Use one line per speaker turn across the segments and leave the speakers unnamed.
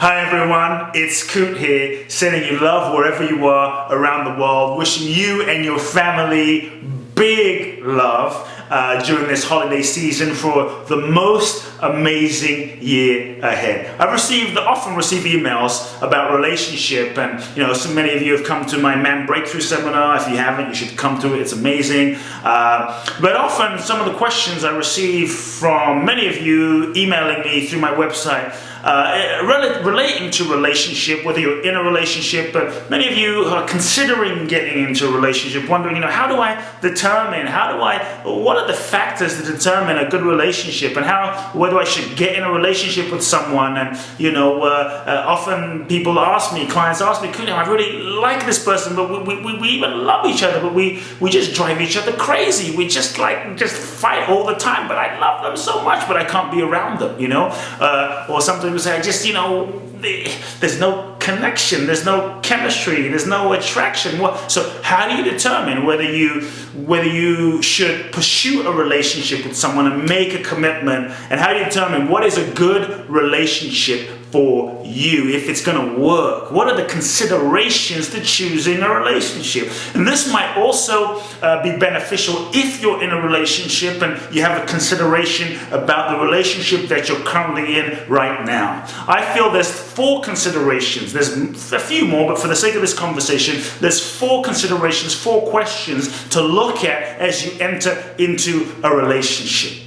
Hi everyone, it's Kute here, sending you love wherever you are around the world, wishing you and your family big love during this holiday season for the most amazing year ahead. I often receive emails about relationship, and so many of you have come to my Man Breakthrough seminar. If you haven't, you should come to it. It's amazing. But often some of the questions I receive from many of you emailing me through my website relating to relationship, whether you're in a relationship, but many of you are considering getting into a relationship, wondering, how do I determine, what are the factors to determine a good relationship, and whether I should get in a relationship with someone. And often people clients ask me, I really like this person, but we even love each other, but we just drive each other crazy. We just fight all the time, but I love them so much, but I can't be around them, or sometimes we say, there's no connection, there's no chemistry, there's no attraction. So how do you determine whether you should pursue a relationship with someone and make a commitment? And how do you determine what is a good relationship for you, if it's going to work? What are the considerations to choosing a relationship? And this might also be beneficial if you're in a relationship and you have a consideration about the relationship that you're currently in right now. I feel there's 4 considerations. There's a few more, but for the sake of this conversation, there's 4 considerations, 4 questions to look at as you enter into a relationship.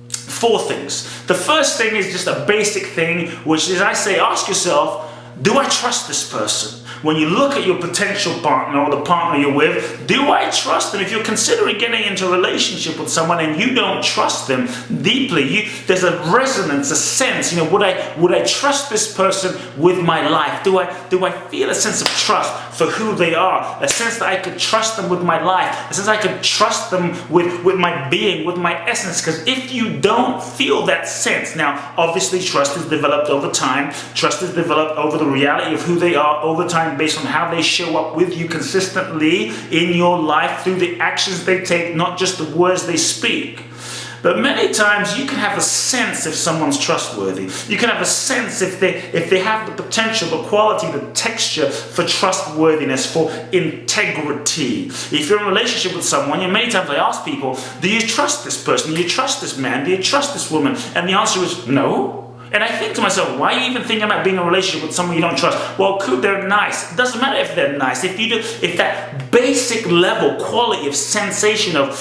4 things. The first thing is just a basic thing, which is ask yourself, do I trust this person? When you look at your potential partner or the partner you're with, do I trust them? If you're considering getting into a relationship with someone and you don't trust them deeply, there's a resonance, a sense, would I trust this person with my life? Do I feel a sense of trust for who they are? A sense that I could trust them with my life? A sense I could trust them with my being, with my essence? Because if you don't feel that sense, now obviously trust is developed over time. Trust is developed over the reality of who they are over time, based on how they show up with you consistently in your life through the actions they take, not just the words they speak. But many times you can have a sense if someone's trustworthy. You can have a sense if they have the potential, the quality, the texture for trustworthiness, for integrity. If you're in a relationship with someone, many times I ask people, do you trust this person? Do you trust this man? Do you trust this woman? And the answer is no. And I think to myself, why are you even thinking about being in a relationship with someone you don't trust? Well, they're nice. It doesn't matter if they're nice. If that basic level quality of sensation of,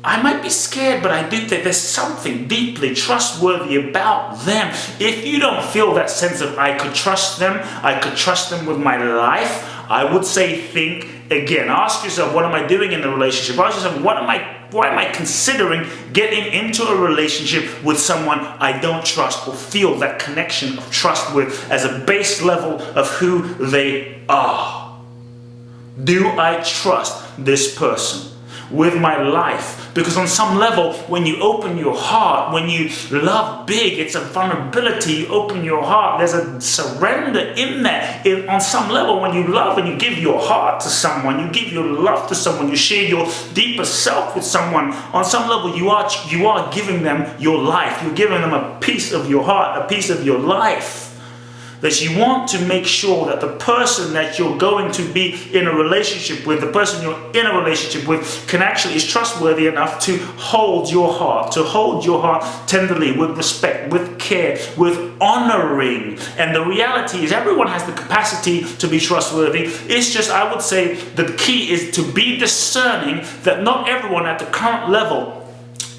I might be scared, but I do think there's something deeply trustworthy about them. If you don't feel that sense of, I could trust them with my life, I would say think again. Ask yourself, what am I doing in the relationship? Ask yourself, why am I considering getting into a relationship with someone I don't trust or feel that connection of trust with as a base level of who they are? Do I trust this person with my life? Because on some level, when you open your heart, when you love big, it's a vulnerability. You open your heart, there's a surrender in that. On some level, when you love and you give your heart to someone, you give your love to someone, you share your deeper self with someone, on some level you are giving them your life. You're giving them a piece of your heart, a piece of your life. That you want to make sure that the person that you're going to be in a relationship with, the person you're in a relationship with, is trustworthy enough to hold your heart tenderly, with respect, with care, with honoring. And the reality is everyone has the capacity to be trustworthy. It's just, I would say, the key is to be discerning that not everyone at the current level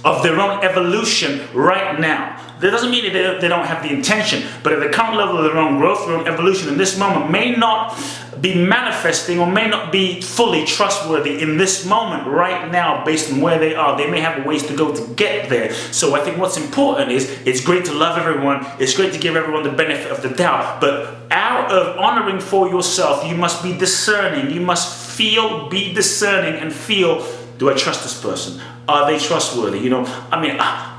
of their own evolution right now. That doesn't mean that they don't have the intention, but at the current level of their own growth, their own evolution in this moment may not be manifesting or may not be fully trustworthy in this moment right now based on where they are. They may have a ways to go to get there. So I think what's important is it's great to love everyone. It's great to give everyone the benefit of the doubt. But out of honoring for yourself, you must be discerning. You must be discerning and feel, do I trust this person? Are they trustworthy?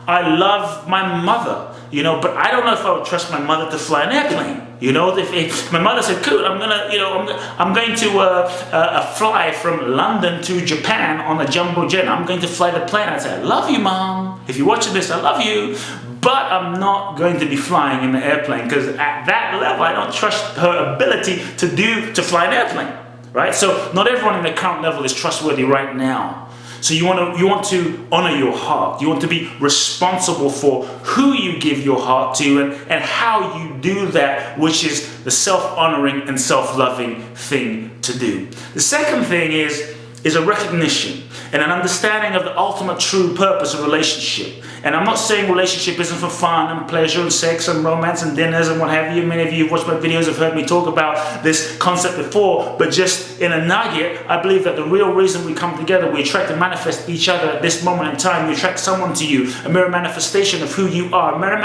I love my mother, but I don't know if I would trust my mother to fly an airplane. If my mother said, "Kute, I'm going to fly from London to Japan on a jumbo jet. I'm going to fly the plane." I'd say, "I love you, Mom. If you're watching this, I love you." but I'm not going to be flying in the airplane, because at that level, I don't trust her ability to fly an airplane, right? So not everyone in the current level is trustworthy right now. So you want to honor your heart. You want to be responsible for who you give your heart to and how you do that, which is the self-honoring and self-loving thing to do. The second thing is a recognition and an understanding of the ultimate true purpose of relationship. And I'm not saying relationship isn't for fun and pleasure and sex and romance and dinners and what have you. Many of you who've watched my videos have heard me talk about this concept before, but just in a nugget, I believe that the real reason we come together, we attract and manifest each other at this moment in time. You attract someone to you, a mirror manifestation of who you are, a mirror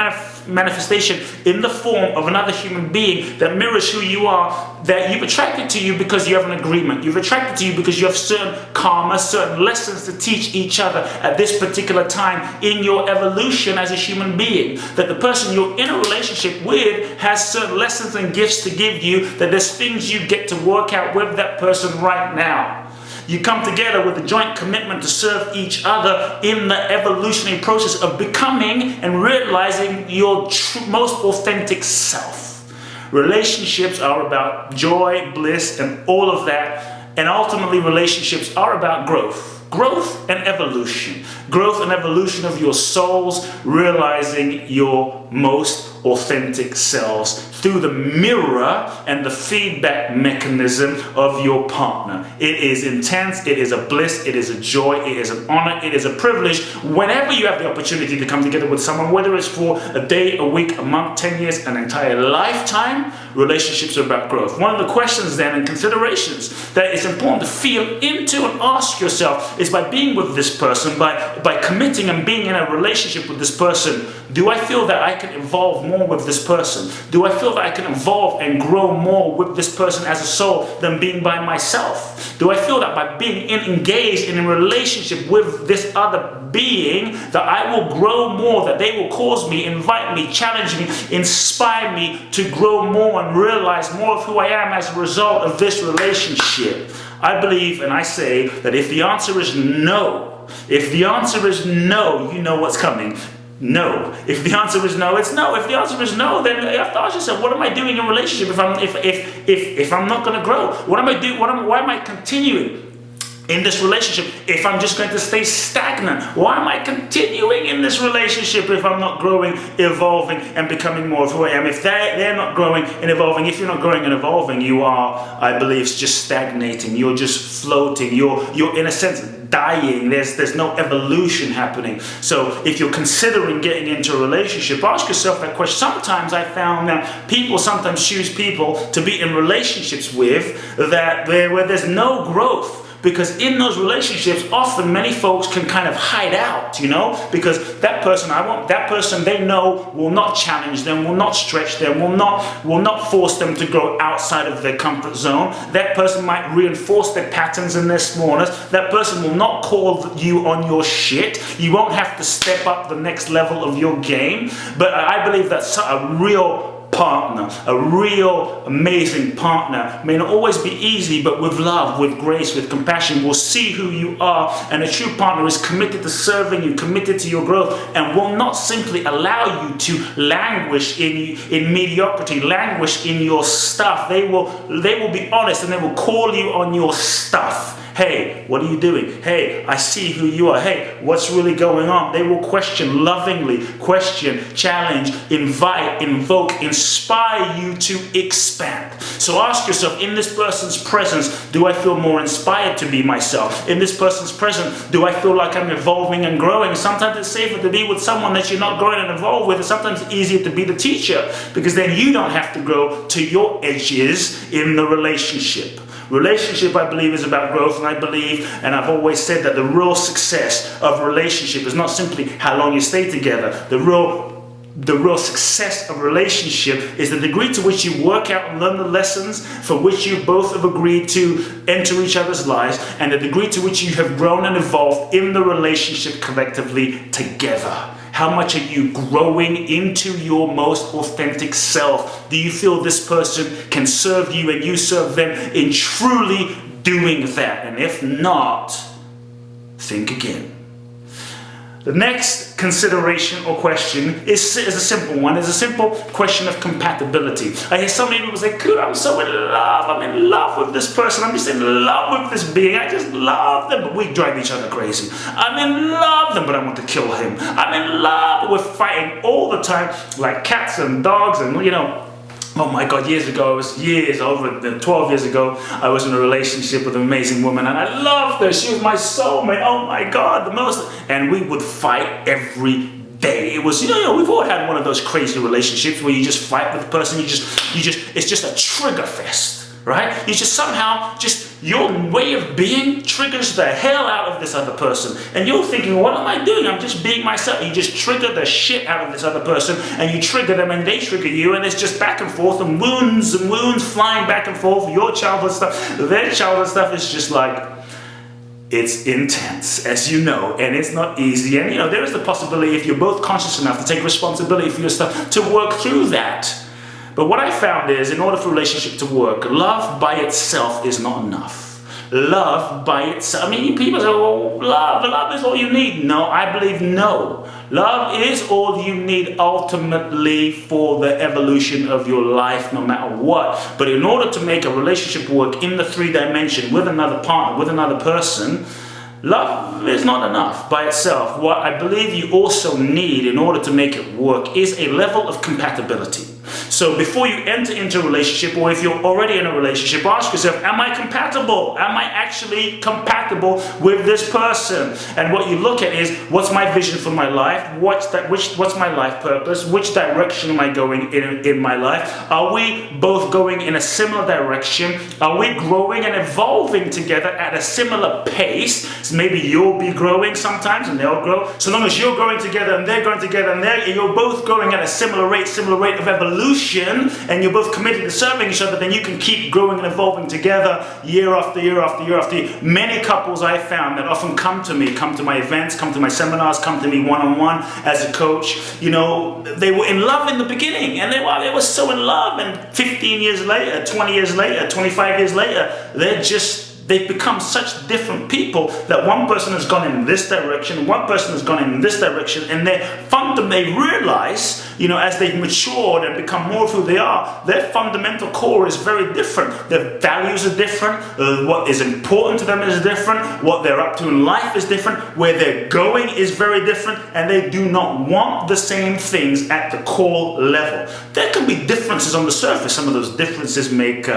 manifestation in the form of another human being that mirrors who you are, that you've attracted to you because you have an agreement. You've attracted to you because you have certain karma, certain lessons to teach each other at this particular time in your evolution as a human being. That the person you're in a relationship with has certain lessons and gifts to give you, that there's things you get to work out with that person right now. You come together with a joint commitment to serve each other in the evolutionary process of becoming and realizing your most authentic self. Relationships are about joy, bliss, and all of that. And ultimately, relationships are about growth. Growth and evolution. Growth and evolution of your souls, realizing your most authentic selves through the mirror and the feedback mechanism of your partner. It is intense, it is a bliss, it is a joy, it is an honor, it is a privilege whenever you have the opportunity to come together with someone, whether it's for a day, a week, a month, 10 years, an entire lifetime. Relationships are about growth. One of the questions then and considerations that is important to feel into and ask yourself is, by being with this person, by committing and being in a relationship with this person, do I feel that I can evolve more with this person? Do I feel that I can evolve and grow more with this person as a soul than being by myself? Do I feel that by being engaged in a relationship with this other being, that I will grow more, that they will cause me, invite me, challenge me, inspire me to grow more and realize more of who I am as a result of this relationship? I believe and I say that if the answer is no, if the answer is no, you know what's coming. No. If the answer is no, it's no. If the answer is no, then you have to ask yourself, what am I doing in a relationship if I'm not going to grow? What am I doing? Why am I continuing in this relationship if I'm just going to stay stagnant? Why am I continuing in this relationship if I'm not growing, evolving, and becoming more of who I am? If they're not growing and evolving, if you're not growing and evolving, you are, I believe, just stagnating. You're just floating. You're in a sense dying. There's no evolution happening. So if you're considering getting into a relationship, ask yourself that question. Sometimes I found that people sometimes choose people to be in relationships with where there's no growth. Because in those relationships, often many folks can kind of hide out, because that person they know will not challenge them, will not stretch them, will not force them to grow outside of their comfort zone. That person might reinforce their patterns and their smallness. That person will not call you on your shit. You won't have to step up the next level of your game. But I believe that a real partner, a real amazing partner, may not always be easy, but with love, with grace, with compassion, will see who you are. And a true partner is committed to serving you, committed to your growth, and will not simply allow you to languish in mediocrity, languish in your stuff. They will be honest, and they will call you on your stuff. Hey, what are you doing? Hey, I see who you are. Hey, what's really going on? They will question lovingly, challenge, invite, invoke, inspire you to expand. So ask yourself, in this person's presence, do I feel more inspired to be myself? In this person's presence, do I feel like I'm evolving and growing? Sometimes it's safer to be with someone that you're not growing and evolve with. Sometimes it's easier to be the teacher, because then you don't have to grow to your edges in the relationship. Relationship, I believe, is about growth, and I believe, and I've always said that the real success of relationship is not simply how long you stay together. The real success of relationship is the degree to which you work out and learn the lessons for which you both have agreed to enter each other's lives, and the degree to which you have grown and evolved in the relationship collectively together. How much are you growing into your most authentic self? Do you feel this person can serve you and you serve them in truly doing that? And if not, think again. The next consideration or question is a simple one. It's a simple question of compatibility. I hear so many people say, "Kute, I'm so in love. I'm in love with this person. I'm just in love with this being. I just love them." But we drive each other crazy. "I'm in love with them, but I want to kill him. I'm in love." We're fighting all the time like cats and dogs, and oh my God, over 12 years ago, I was in a relationship with an amazing woman and I loved her. She was my soulmate. Oh my God, the most. And we would fight every day. It was, we've all had one of those crazy relationships where you just fight with the person. It's just a trigger fest. Right? You just somehow, your way of being triggers the hell out of this other person. And you're thinking, what am I doing? I'm just being myself. You just trigger the shit out of this other person, and you trigger them and they trigger you, and it's just back and forth, and wounds flying back and forth. Your childhood stuff, their childhood stuff is just like, it's intense, as you know, and it's not easy. And there is the possibility, if you're both conscious enough to take responsibility for your stuff, to work through that. But what I found is, in order for a relationship to work, love by itself is not enough. Love by itself. People say, "Well, love is all you need." No, I believe no. Love is all you need ultimately for the evolution of your life, no matter what. But in order to make a relationship work in the 3-dimension with another partner, with another person, love is not enough by itself. What I believe you also need in order to make it work is a level of compatibility. So before you enter into a relationship, or if you're already in a relationship, ask yourself, am I compatible? Am I actually compatible with this person? And what you look at is, what's my vision for my life? What's my life purpose? Which direction am I going in my life? Are we both going in a similar direction? Are we growing and evolving together at a similar pace? So maybe you'll be growing sometimes and they'll grow. So long as you're growing together and they're growing together and you're both growing at a similar rate of evolution, and you're both committed to serving each other, then you can keep growing and evolving together year after year after year after year. Many couples I found that often come to me, come to my events, come to my seminars, come to me one-on-one as a coach, they were in love in the beginning, and they were so in love, and 15 years later, 20 years later, 25 years later, they've become such different people that one person has gone in this direction, one person has gone in this direction, and they realize, as they've matured and become more of who they are, their fundamental core is very different. Their values are different, what is important to them is different, what they're up to in life is different, where they're going is very different, and they do not want the same things at the core level. There can be differences on the surface. Some of those differences make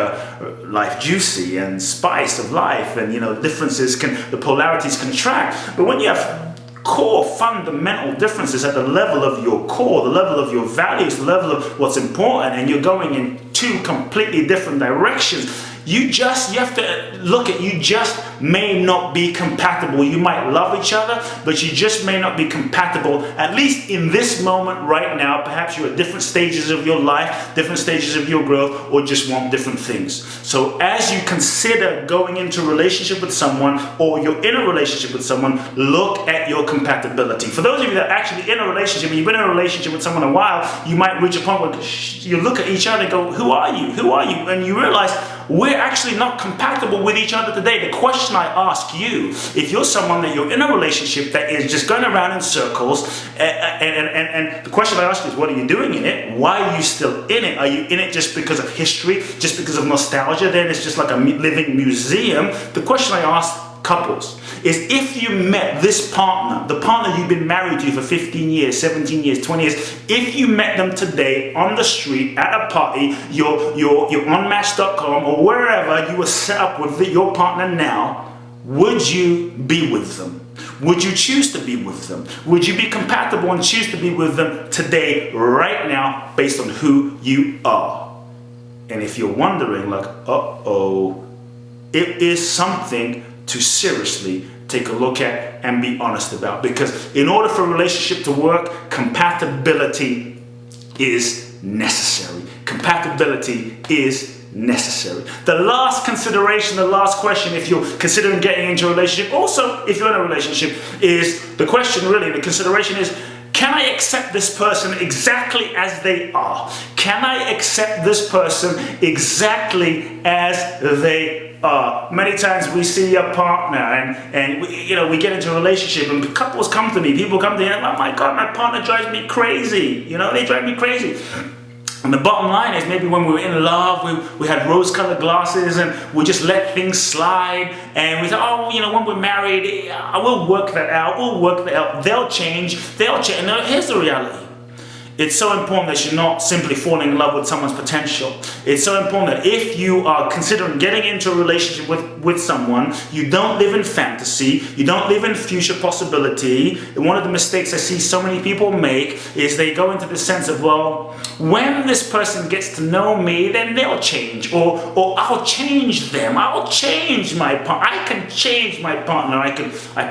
life juicy and spice of life, and the polarities can attract. But when you have core fundamental differences at the level of your core, the level of your values, the level of what's important, and you're going in two completely different directions, you have to look at, you just may not be compatible. You might love each other, but you just may not be compatible, at least in this moment right now. Perhaps you're at different stages of your life, different stages of your growth, or just want different things. So as you consider going into a relationship with someone, or you're in a relationship with someone, look at your compatibility. For those of you that are actually in a relationship, and you've been in a relationship with someone a while, you might reach a point where you look at each other and go, who are you? Who are you? And you realize, we're actually not compatible with each other today. The question I ask you, if you're someone that you're in a relationship that is just going around in circles, and the question I ask you is, what are you doing in it? Why are you still in it? Are you in it just because of history, just because of nostalgia? Then it's just like a living museum. The question I ask couples is, if you met this partner, the partner you've been married to for 15 years, 17 years, 20 years, if you met them today on the street, at a party, you're on Match.com or wherever you were set up with your partner now, would you be with them? Would you choose to be with them? Would you be compatible and choose to be with them today, right now, based on who you are? And if you're wondering, like, it is something to seriously take a look at and be honest about, because in order for a relationship to work, compatibility is necessary. Compatibility is necessary. The last consideration, the last question, if you're considering getting into a relationship, also if you're in a relationship, is the question really, the consideration is, Can I accept this person exactly as they are? Can I accept this person exactly as they are? Many times we see a partner and we get into a relationship, and couples come to me, people come to me, and oh my God, my partner drives me crazy. They drive me crazy. And the bottom line is, maybe when we were in love, we had rose-colored glasses and we just let things slide. And we thought, when we're married, I will work that out. We'll work that out. They'll change. And here's the reality. It's so important that you're not simply falling in love with someone's potential. It's so important that if you are considering getting into a relationship with someone, you don't live in fantasy, you don't live in future possibility. And one of the mistakes I see so many people make is they go into the sense of, well, when this person gets to know me, then they'll change, or I'll change them. I'll change my partner. I can change my partner. I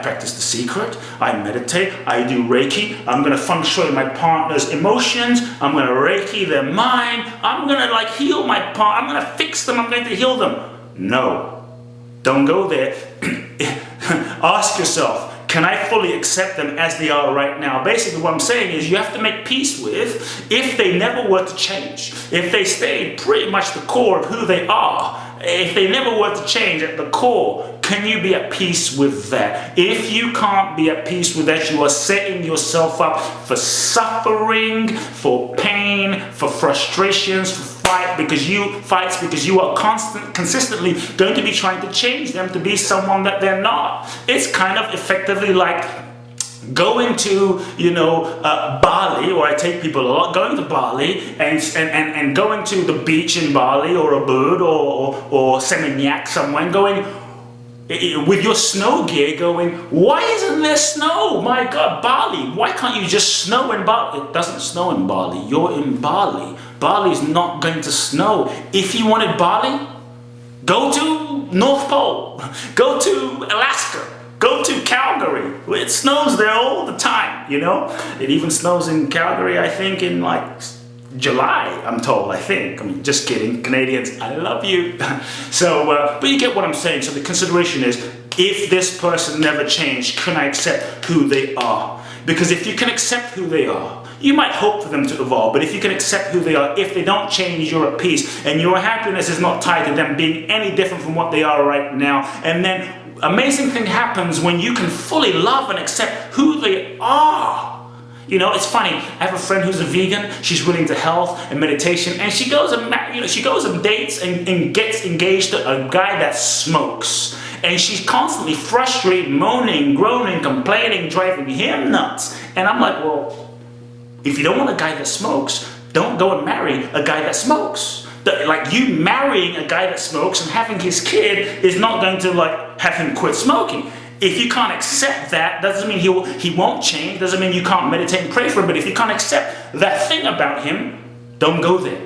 practice The Secret. I meditate. I do Reiki. I'm going to feng shui my partner's emotions. I'm going to Reiki their mind. I'm going to heal my part. I'm going to fix them. I'm going to heal them. No, don't go there. Ask yourself, can I fully accept them as they are right now? Basically what I'm saying is, you have to make peace with, if they never were to change, if they stayed pretty much the core of who they are, if they never were to change at the core, can you be at peace with that? If you can't be at peace with that, you are setting yourself up for suffering, for pain, for frustrations, for fights, because you are consistently going to be trying to change them to be someone that they're not. It's kind of effectively like going to Bali, or I take people a lot, going to Bali and going to the beach in Bali or Ubud or Seminyak somewhere, and going with your snow gear, going, why isn't there snow? My God, Bali, why can't you just snow in Bali? It doesn't snow in Bali. You're in Bali. Bali's not going to snow. If you wanted Bali, go to North Pole, go to Alaska, go to Calgary. It snows there all the time, It even snows in Calgary, I think, in July, I'm told, I think. Just kidding. Canadians, I love you. So, but you get what I'm saying. So the consideration is, if this person never changed, can I accept who they are? Because if you can accept who they are, you might hope for them to evolve, but if you can accept who they are, if they don't change, you're at peace. And your happiness is not tied to them being any different from what they are right now. And then amazing thing happens when you can fully love and accept who they are. It's funny. I have a friend who's a vegan. She's really into health and meditation, and she goes and dates and gets engaged to a guy that smokes. And she's constantly frustrated, moaning, groaning, complaining, driving him nuts. And I'm like, well, if you don't want a guy that smokes, don't go and marry a guy that smokes. You marrying a guy that smokes and having his kid is not going to have him quit smoking. If you can't accept that, doesn't mean he won't change, doesn't mean you can't meditate and pray for him, but if you can't accept that thing about him, don't go there.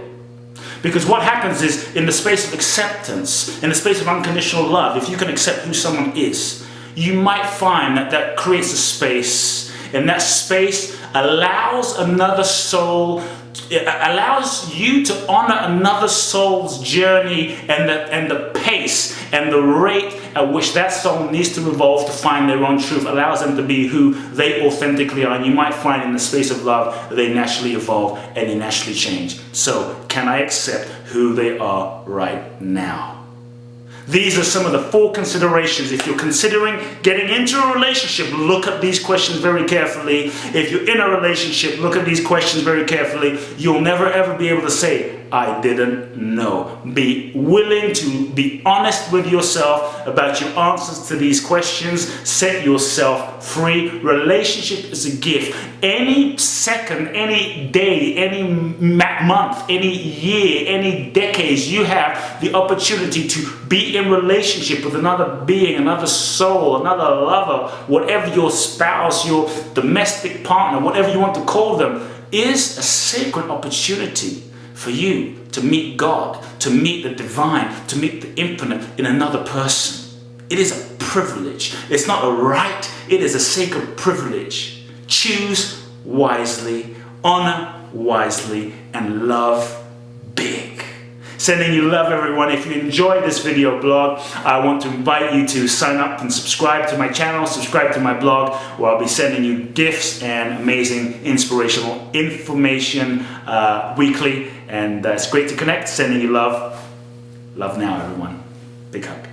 Because what happens is, in the space of acceptance, in the space of unconditional love, if you can accept who someone is, you might find that creates a space, and that space allows another soul, it allows you to honor another soul's journey and the pace and the rate at which that soul needs to evolve to find their own truth, allows them to be who they authentically are. And you might find in the space of love, they naturally evolve and they naturally change. So, can I accept who they are right now? These are some of the 4 considerations. If you're considering getting into a relationship, look at these questions very carefully. If you're in a relationship, look at these questions very carefully. You'll never ever be able to say, I didn't know. Be willing to be honest with yourself about your answers to these questions. Set yourself free. Relationship is a gift. Any second, any day, any month, any year, any decades, you have the opportunity to be in relationship with another being, another soul, another lover, whatever your spouse, your domestic partner, whatever you want to call them, is a sacred opportunity for you to meet God, to meet the divine, to meet the infinite in another person. It is a privilege. It's not a right. It is a sacred privilege. Choose wisely, honor wisely, and love big. Sending you love, everyone. If you enjoyed this video blog, I want to invite you to sign up and subscribe to my channel, subscribe to my blog, where I'll be sending you gifts and amazing inspirational information weekly. And it's great to connect. Sending you love. Love now, everyone. Big hug.